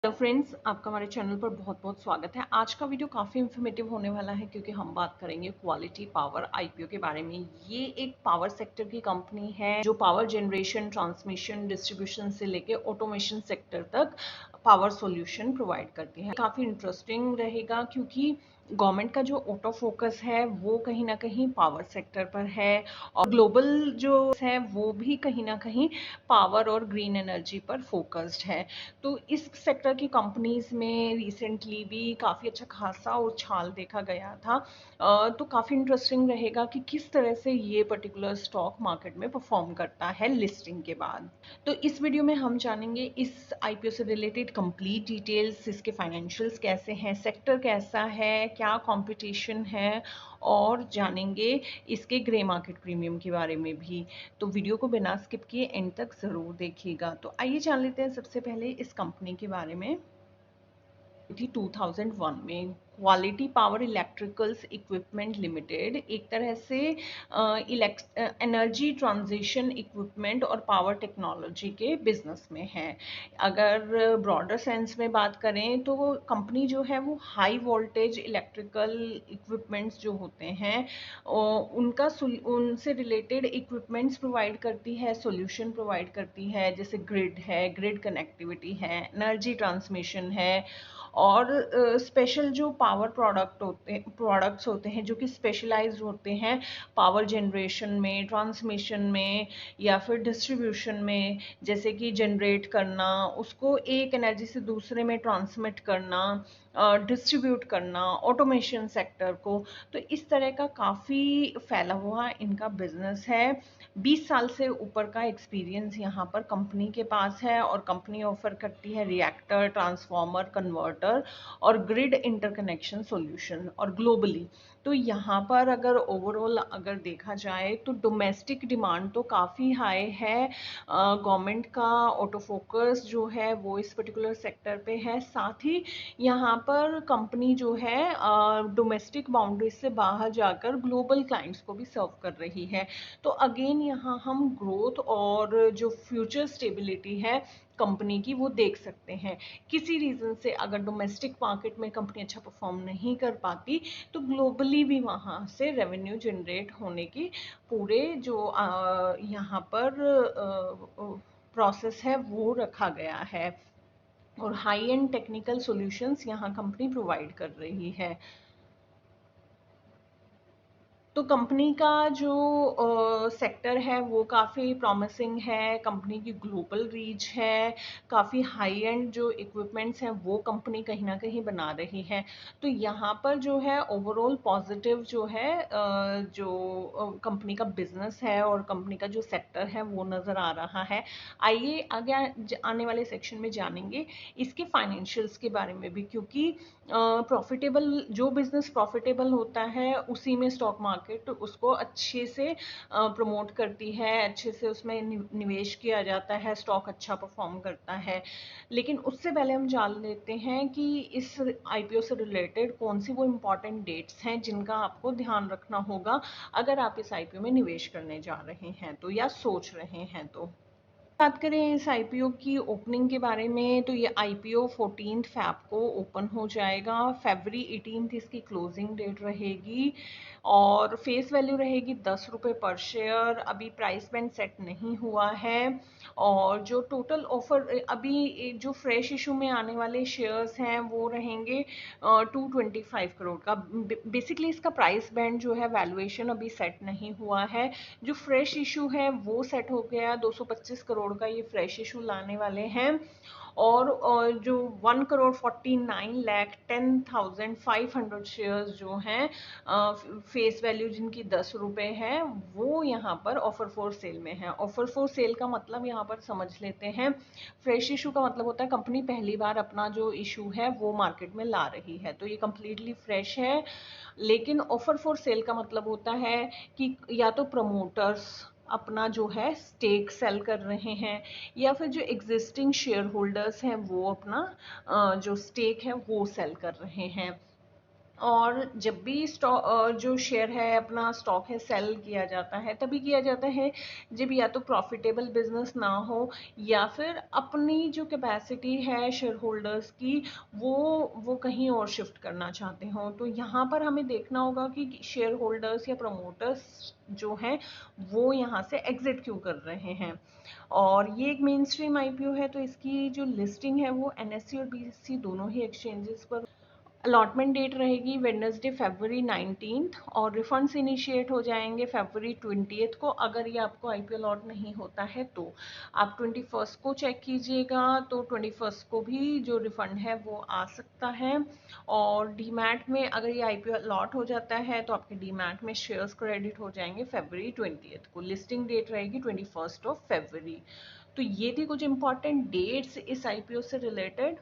Friends, आपका हमारे channel पर बहुत बहुत स्वागत है। आज का वीडियो काफ़ी इन्फॉर्मेटिव होने वाला है क्योंकि हम बात करेंगे क्वालिटी पावर आईपीओ के बारे में। ये एक पावर सेक्टर की कंपनी है जो पावर जनरेशन, ट्रांसमिशन, डिस्ट्रीब्यूशन से लेके ऑटोमेशन सेक्टर तक पावर सॉल्यूशन प्रोवाइड करती है। काफ़ी इंटरेस्टिंग रहेगा क्योंकि गवर्नमेंट का जो ऑटो फोकस है वो कहीं ना कहीं पावर सेक्टर पर है और ग्लोबल जो है वो भी कहीं ना कहीं पावर और ग्रीन एनर्जी पर फोकस्ड है। तो इस सेक्टर की कंपनीज में रिसेंटली भी काफ़ी अच्छा खासा उछाल देखा गया था। तो काफ़ी इंटरेस्टिंग रहेगा कि किस तरह से ये पर्टिकुलर स्टॉक मार्केट में परफॉर्म करता है लिस्टिंग के बाद। तो इस वीडियो में हम जानेंगे इस आईपीओ से रिलेटेड कंप्लीट डिटेल्स, इसके फाइनेंशियल्स कैसे हैं, सेक्टर कैसा है, क्या कंपटीशन है और जानेंगे इसके ग्रे मार्केट प्रीमियम के बारे में भी। तो वीडियो को बिना स्किप किए एंड तक ज़रूर देखिएगा। तो आइए जान लेते हैं सबसे पहले इस कंपनी के बारे में। थी 2001 में quality power electricals equipment limited एक तरह से एनर्जी ट्रांजिशन इक्विपमेंट और पावर टेक्नोलॉजी के बिजनेस में है। अगर ब्रॉडर सेंस में बात करें तो वो कंपनी जो है वो हाई वोल्टेज इलेक्ट्रिकल इक्विपमेंट्स जो होते हैं उनसे रिलेटेड इक्विपमेंट्स प्रोवाइड करती है, सॉल्यूशन प्रोवाइड करती है, जैसे ग्रिड है, ग्रिड कनेक्टिविटी है, एनर्जी ट्रांसमिशन है और स्पेशल जो पावर प्रोडक्ट्स होते हैं जो कि स्पेशलाइज्ड होते हैं पावर जनरेशन में, ट्रांसमिशन में या फिर डिस्ट्रीब्यूशन में, जैसे कि जनरेट करना, उसको एक एनर्जी से दूसरे में ट्रांसमिट करना, डिस्ट्रीब्यूट करना, ऑटोमेशन सेक्टर को। तो इस तरह का काफ़ी फैला हुआ इनका बिजनेस है। 20 साल से ऊपर का एक्सपीरियंस यहाँ पर कंपनी के पास है और कंपनी ऑफर करती है रिएक्टर, ट्रांसफार्मर, कन्वर्टर और ग्रिड इंटरकनेक्शन सॉल्यूशन और ग्लोबली। तो यहाँ पर अगर ओवरऑल अगर देखा जाए तो डोमेस्टिक डिमांड तो काफ़ी हाई है। गवर्नमेंट का ऑटो फोकस जो है वो इस पर्टिकुलर सेक्टर पे है। साथ ही यहाँ पर कंपनी जो है डोमेस्टिक बाउंड्रीज से बाहर जाकर ग्लोबल क्लाइंट्स को भी सर्व कर रही है। तो अगेन यहाँ हम ग्रोथ और जो फ्यूचर स्टेबिलिटी है कंपनी की वो देख सकते हैं। किसी रीज़न से अगर डोमेस्टिक मार्केट में कंपनी अच्छा परफॉर्म नहीं कर पाती तो ग्लोबली भी वहाँ से रेवेन्यू जनरेट होने की पूरे जो यहाँ पर प्रोसेस है वो रखा गया है और हाई एंड टेक्निकल सॉल्यूशंस यहाँ कंपनी प्रोवाइड कर रही है। तो कंपनी का जो सेक्टर है वो काफ़ी प्रॉमिसिंग है। कंपनी की ग्लोबल रीच है, काफ़ी हाई एंड जो इक्विपमेंट्स हैं वो कंपनी कहीं ना कहीं बना रही है। तो यहाँ पर जो है ओवरऑल पॉजिटिव जो है जो कंपनी का बिजनेस है और कंपनी का जो सेक्टर है वो नज़र आ रहा है। आइए आगे आने वाले सेक्शन में जानेंगे इसके फाइनेंशियल्स के बारे में भी, क्योंकि प्रॉफिटेबल जो बिजनेस प्रॉफिटेबल होता है उसी में स्टॉक मार्केट उसको अच्छे से प्रमोट करती है, अच्छे से उसमें निवेश किया जाता है, स्टॉक अच्छा परफॉर्म करता है। लेकिन उससे पहले हम जान लेते हैं कि इस आईपीओ से रिलेटेड कौन सी वो इम्पॉर्टेंट डेट्स हैं जिनका आपको ध्यान रखना होगा अगर आप इस आईपीओ में निवेश करने जा रहे हैं तो या सोच रहे हैं तो। बात करें इस आईपीओ की ओपनिंग के बारे में तो ये आईपीओ 14 फैब को ओपन हो जाएगा। फरवरी 18 इसकी क्लोजिंग डेट रहेगी और फेस वैल्यू रहेगी 10 रुपये पर शेयर। अभी प्राइस बैंड सेट नहीं हुआ है और जो टोटल ऑफर अभी जो फ्रेश इशू में आने वाले शेयर्स हैं वो रहेंगे 225 करोड़ का। बेसिकली इसका प्राइस बैंड जो है वैल्यूएशन अभी सेट नहीं हुआ है। जो फ्रेश इशू है वो सेट हो गया, 225 करोड़ का ये फ्रेश इशू लाने वाले हैं और जो 1,49,10,500 शेयर्स जो हैं फेस वैल्यू जिनकी 10 रुपये है वो यहाँ पर ऑफर फॉर सेल में है। ऑफर फॉर सेल का मतलब यहाँ पर समझ लेते हैं, फ्रेश इशू का मतलब होता है कंपनी पहली बार अपना जो इशू है वो मार्केट में ला रही है, तो ये कम्प्लीटली फ्रेश है। लेकिन ऑफर फॉर सेल का मतलब होता है कि या तो प्रमोटर्स अपना जो है स्टेक सेल कर रहे हैं या फिर जो एग्जिस्टिंग शेयर होल्डर्स हैं वो अपना जो स्टेक है वो सेल कर रहे हैं। और जब भी स्टॉक जो शेयर है अपना स्टॉक है सेल किया जाता है, तभी किया जाता है जब या तो प्रॉफिटेबल बिजनेस ना हो या फिर अपनी जो कैपेसिटी है शेयर होल्डर्स की वो कहीं और शिफ्ट करना चाहते हो। तो यहाँ पर हमें देखना होगा कि शेयर होल्डर्स या प्रमोटर्स जो हैं वो यहाँ से एग्जिट क्यों कर रहे हैं। और ये एक मेन स्ट्रीम आईपीओ है, तो इसकी जो लिस्टिंग है वो एनएससी और बीएससी दोनों ही एक्सचेंजेस पर। अलॉटमेंट डेट रहेगी वेडनेसडे फरवरी 19 और रिफंड्स इनिशिएट हो जाएंगे फरवरी 20 को। अगर ये आपको आईपीओ अलॉट नहीं होता है तो आप 21 को चेक कीजिएगा, तो 21 को भी जो रिफंड है वो आ सकता है। और डीमैट में अगर ये आईपीओ अलॉट हो जाता है तो आपके डीमैट में शेयर्स क्रेडिट हो जाएंगे फरवरी 20 को। लिस्टिंग डेट रहेगी 21 फरवरी। तो ये थी कुछ इंपॉर्टेंट डेट्स इस आईपीओ से रिलेटेड।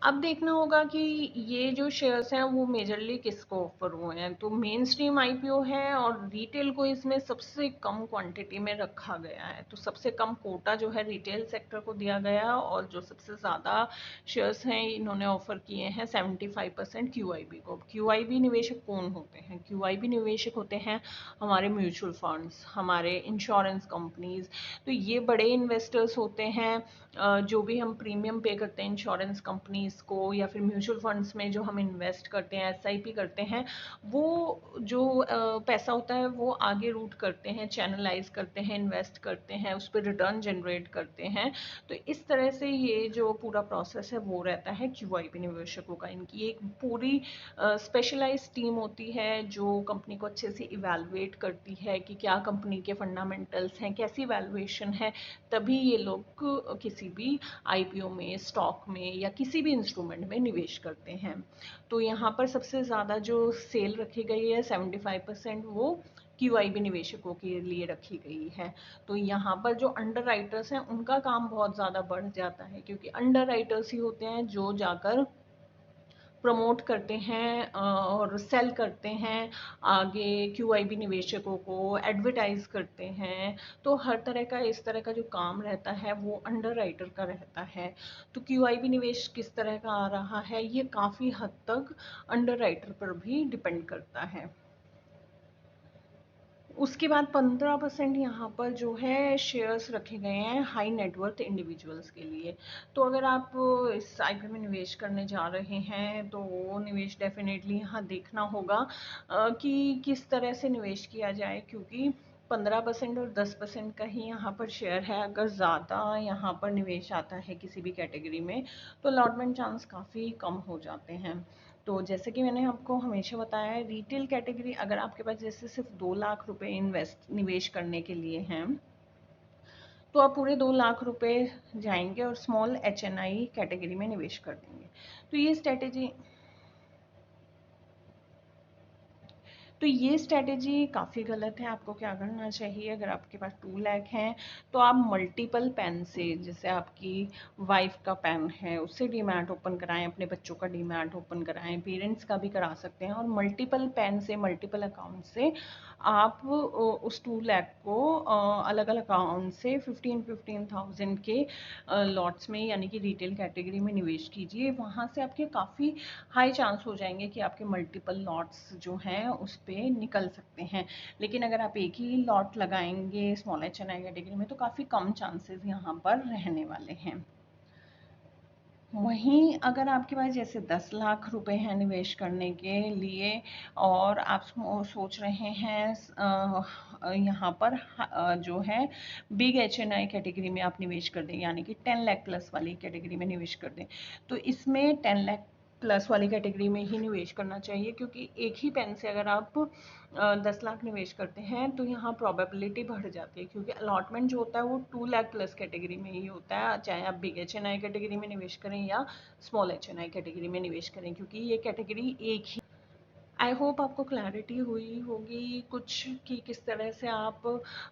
अब देखना होगा कि ये जो शेयर्स हैं वो मेजरली किसको ऑफर हुए हैं। तो मेन स्ट्रीम आईपीओ है और रिटेल को इसमें सबसे कम क्वांटिटी में रखा गया है। तो सबसे कम कोटा जो है रिटेल सेक्टर को दिया गया है और जो सबसे ज़्यादा शेयर्स हैं इन्होंने ऑफर किए हैं 75% क्यूआईबी को। क्यूआईबी निवेशक कौन होते हैं? क्यूआईबी निवेशक होते हैं हमारे म्यूचुअल फंड्स, हमारे इंश्योरेंस कंपनीज। तो ये बड़े इन्वेस्टर्स होते हैं। जो भी हम प्रीमियम पे करते हैं इंश्योरेंस कंपनीज को या फिर म्यूचुअल फंड्स में जो हम इन्वेस्ट करते हैं एसआईपी करते हैं, वो जो पैसा होता है वो आगे रूट करते हैं, चैनलाइज करते हैं, इन्वेस्ट करते हैं, उस पर रिटर्न जनरेट करते हैं। तो इस तरह से ये जो पूरा प्रोसेस है वो रहता है क्यूआईबी निवेशकों का। इनकी एक पूरी स्पेशलाइज टीम होती है जो कंपनी को अच्छे से इवेलुएट करती है कि क्या कंपनी के फंडामेंटल्स हैं, कैसी वैल्यूएशन है, तभी ये लोग किसी भी आईपीओ में, स्टॉक में या किसी भी इंस्ट्रूमेंट में निवेश करते हैं। तो यहाँ पर सबसे ज़्यादा जो सेल रखी गई है 75% वो क्यूआईबी निवेशकों के लिए रखी गई है। तो यहाँ पर जो अंडर राइटर्स हैं उनका काम बहुत ज़्यादा बढ़ जाता है, क्योंकि अंडर राइटर्स ही होते हैं जो जाकर प्रमोट करते हैं और सेल करते हैं आगे क्यूआईबी निवेशकों को, एडवर्टाइज करते हैं। तो हर तरह का इस तरह का जो काम रहता है वो अंडर राइटर का रहता है। तो क्यूआईबी निवेश किस तरह का आ रहा है ये काफ़ी हद तक अंडर राइटर पर भी डिपेंड करता है। उसके बाद 15% यहाँ पर जो है शेयर्स रखे गए हैं हाई नेटवर्थ इंडिविजुअल्स के लिए। तो अगर आप इस आईपीओ में निवेश करने जा रहे हैं तो वो निवेश डेफिनेटली यहाँ देखना होगा कि किस तरह से निवेश किया जाए, क्योंकि 15% और 10% का ही यहाँ पर शेयर है। अगर ज़्यादा यहाँ पर निवेश आता है किसी भी कैटेगरी में तो अलॉटमेंट चांस काफ़ी कम हो जाते हैं। तो जैसे कि मैंने आपको हमेशा बताया है, रिटेल कैटेगरी अगर आपके पास जैसे सिर्फ 2 लाख रुपए इन्वेस्ट निवेश करने के लिए हैं तो आप पूरे 2 लाख रुपए जाएंगे और स्मॉल एचएनआई कैटेगरी में निवेश कर देंगे। तो ये स्ट्रेटेजी तो ये स्ट्रैटेजी काफ़ी गलत है। आपको क्या करना चाहिए, अगर आपके पास 2 लाख हैं तो आप मल्टीपल पेन से, जैसे आपकी वाइफ का पेन है उससे डीमैट ओपन कराएं, अपने बच्चों का डीमैट ओपन कराएं, पेरेंट्स का भी करा सकते हैं। और मल्टीपल पेन से, मल्टीपल अकाउंट से आप उस 2 लाख को अलग अलग अकाउंट से 15,000 के लॉट्स में यानी कि रिटेल कैटेगरी में निवेश कीजिए। वहाँ से आपके काफ़ी हाई चांस हो जाएंगे कि आपके मल्टीपल लॉट्स जो हैं उस पे निकल सकते हैं। लेकिन अगर आप एक ही लॉट लगाएंगे स्मॉल एचएनआई कैटेगरी में तो काफ़ी कम चांसेस यहाँ पर रहने वाले हैं। वहीं अगर आपके पास जैसे 10 लाख रुपए हैं निवेश करने के लिए और आप सोच रहे हैं यहाँ पर जो है बिग एचएनआई कैटेगरी में आप निवेश कर दें, यानी कि 10 लाख प्लस वाली कैटेगरी में निवेश कर दें, तो इसमें 10 लाख प्लस वाली कैटेगरी में ही निवेश करना चाहिए। क्योंकि एक ही पेन से अगर आप 10 लाख निवेश करते हैं तो यहाँ प्रोबेबिलिटी बढ़ जाती है, क्योंकि अलॉटमेंट जो होता है वो 2 लाख प्लस कैटेगरी में ही होता है, चाहे आप बिग एचएनआई कैटेगरी में निवेश करें या स्मॉल एचएनआई कैटेगरी में निवेश करें, क्योंकि ये कैटेगरी एक ही आई होप आपको क्लैरिटी हुई होगी कुछ कि किस तरह से आप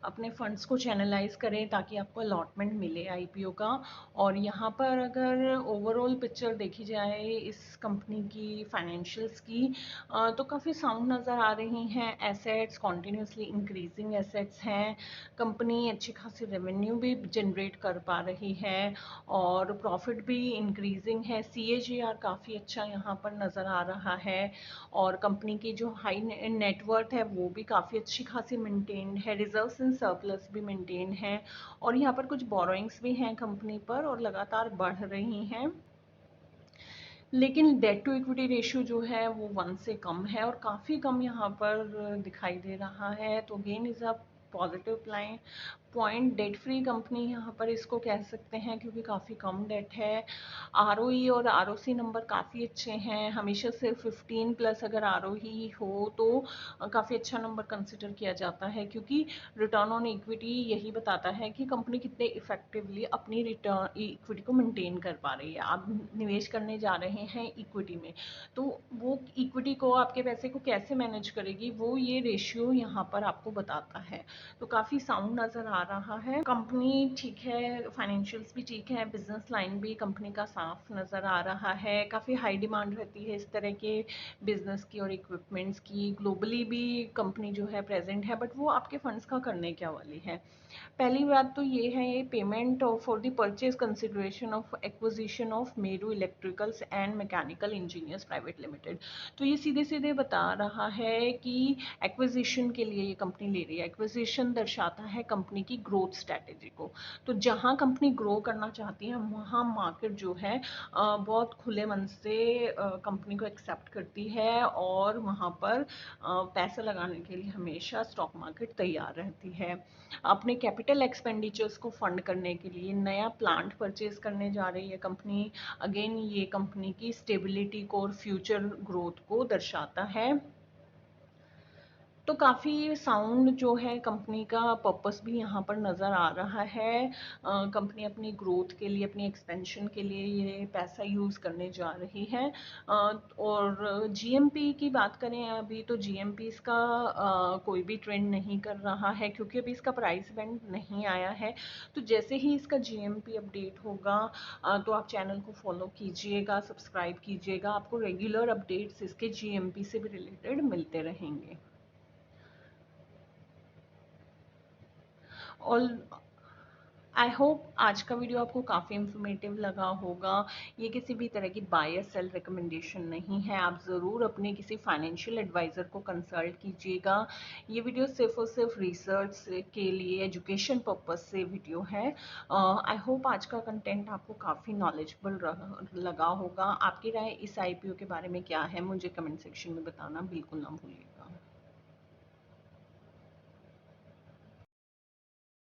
अपने फंड्स को चैनलाइज करें ताकि आपको अलॉटमेंट मिले आईपीओ का। और यहाँ पर अगर ओवरऑल पिक्चर देखी जाए इस कंपनी की फाइनेंशियल्स की, तो काफ़ी साउंड नज़र आ रही हैं। एसेट्स कॉन्टीन्यूसली इंक्रीजिंग एसेट्स हैं। कंपनी अच्छी खासी रेवेन्यू भी जनरेट कर पा रही है और प्रॉफिट भी इंक्रीजिंग है। CAGR काफ़ी अच्छा यहाँ पर नज़र आ रहा है। और कंपनी की जो हाई नेटवर्थ है वो भी काफ़ी अच्छी खासी मेंटेन्ड है। रिजर्व्स एंड सरप्लस भी मेंटेन है। और यहाँ पर कुछ बोरोइंग्स भी हैं कंपनी पर और लगातार बढ़ रही हैं। लेकिन डेट टू इक्विटी रेशियो जो है वो 1 से कम है और काफ़ी कम यहाँ पर दिखाई दे रहा है। तो gain is a positive point. Debt free company यहाँ पर इसको कह सकते हैं क्योंकि काफ़ी कम डेट है। ROE और ROC नंबर काफ़ी अच्छे हैं। हमेशा से 15 प्लस अगर ROE हो तो काफ़ी अच्छा नंबर कंसिडर किया जाता है, क्योंकि रिटर्न ऑन इक्विटी यही बताता है कि कंपनी कितने इफेक्टिवली अपनी रिटर्न इक्विटी को मेंटेन कर पा रही है। आप निवेश करने जा रहे हैं इक्विटी में, तो वो इक्विटी को, आपके पैसे को कैसे मैनेज करेगी, वो ये रेशियो यहाँ पर आपको बताता है। तो काफ़ी साउंड नज़र आ रहा है। कंपनी ठीक है, फाइनेंशियल्स भी ठीक है, बिजनेस लाइन भी कंपनी का साफ नज़र आ रहा है। काफ़ी हाई डिमांड रहती है इस तरह के बिजनेस की और इक्विपमेंट्स की। ग्लोबली भी कंपनी जो है प्रेजेंट है, बट वो आपके फंड्स का करने क्या वाली है। पहली बात तो ये है, ये payment for the purchase consideration of acquisition of Meru Electricals and Mechanical Engineers Private Limited. तो ये सीधे सीधे बता रहा है कि एक्विजिशन के लिए ये कंपनी ले रही है। एक्विजिशन दर्शाता है कंपनी की ग्रोथ स्ट्रैटेजी को। तो जहाँ कंपनी ग्रो करना चाहती है वहाँ मार्केट जो है बहुत खुले मन से कंपनी को एक्सेप्ट करती है और वहाँ पर पैसा लगाने के लिए हमेशा स्टॉक मार्केट तैयार रहती है। अपने कैपिटल एक्सपेंडिचर्स को फंड करने के लिए नया प्लांट परचेज करने जा रही है कंपनी। अगेन ये कंपनी की स्टेबिलिटी को और फ्यूचर ग्रोथ को दर्शाता है। तो काफ़ी साउंड जो है कंपनी का पर्पस भी यहाँ पर नज़र आ रहा है। कंपनी अपनी ग्रोथ के लिए, अपनी एक्सपेंशन के लिए ये पैसा यूज़ करने जा रही है। और GMP की बात करें अभी, तो GMP का कोई भी ट्रेंड नहीं कर रहा है क्योंकि अभी इसका प्राइस बैंड नहीं आया है। तो जैसे ही इसका GMP अपडेट होगा तो आप चैनल को फॉलो कीजिएगा, सब्सक्राइब कीजिएगा। आपको रेगुलर अपडेट्स इसके GMP से भी रिलेटेड मिलते रहेंगे। और आई होप आज का वीडियो आपको काफ़ी इन्फॉर्मेटिव लगा होगा। ये किसी भी तरह की बाय या सेल रिकमेंडेशन नहीं है। आप ज़रूर अपने किसी फाइनेंशियल एडवाइज़र को कंसल्ट कीजिएगा। ये वीडियो सिर्फ और सिर्फ रिसर्च के लिए, एजुकेशन पर्पस से वीडियो है। आई होप आज का कंटेंट आपको काफ़ी नॉलेजेबल लगा होगा। आपकी राय इस IPO के बारे में क्या है, मुझे कमेंट सेक्शन में बताना बिल्कुल ना भूलिए।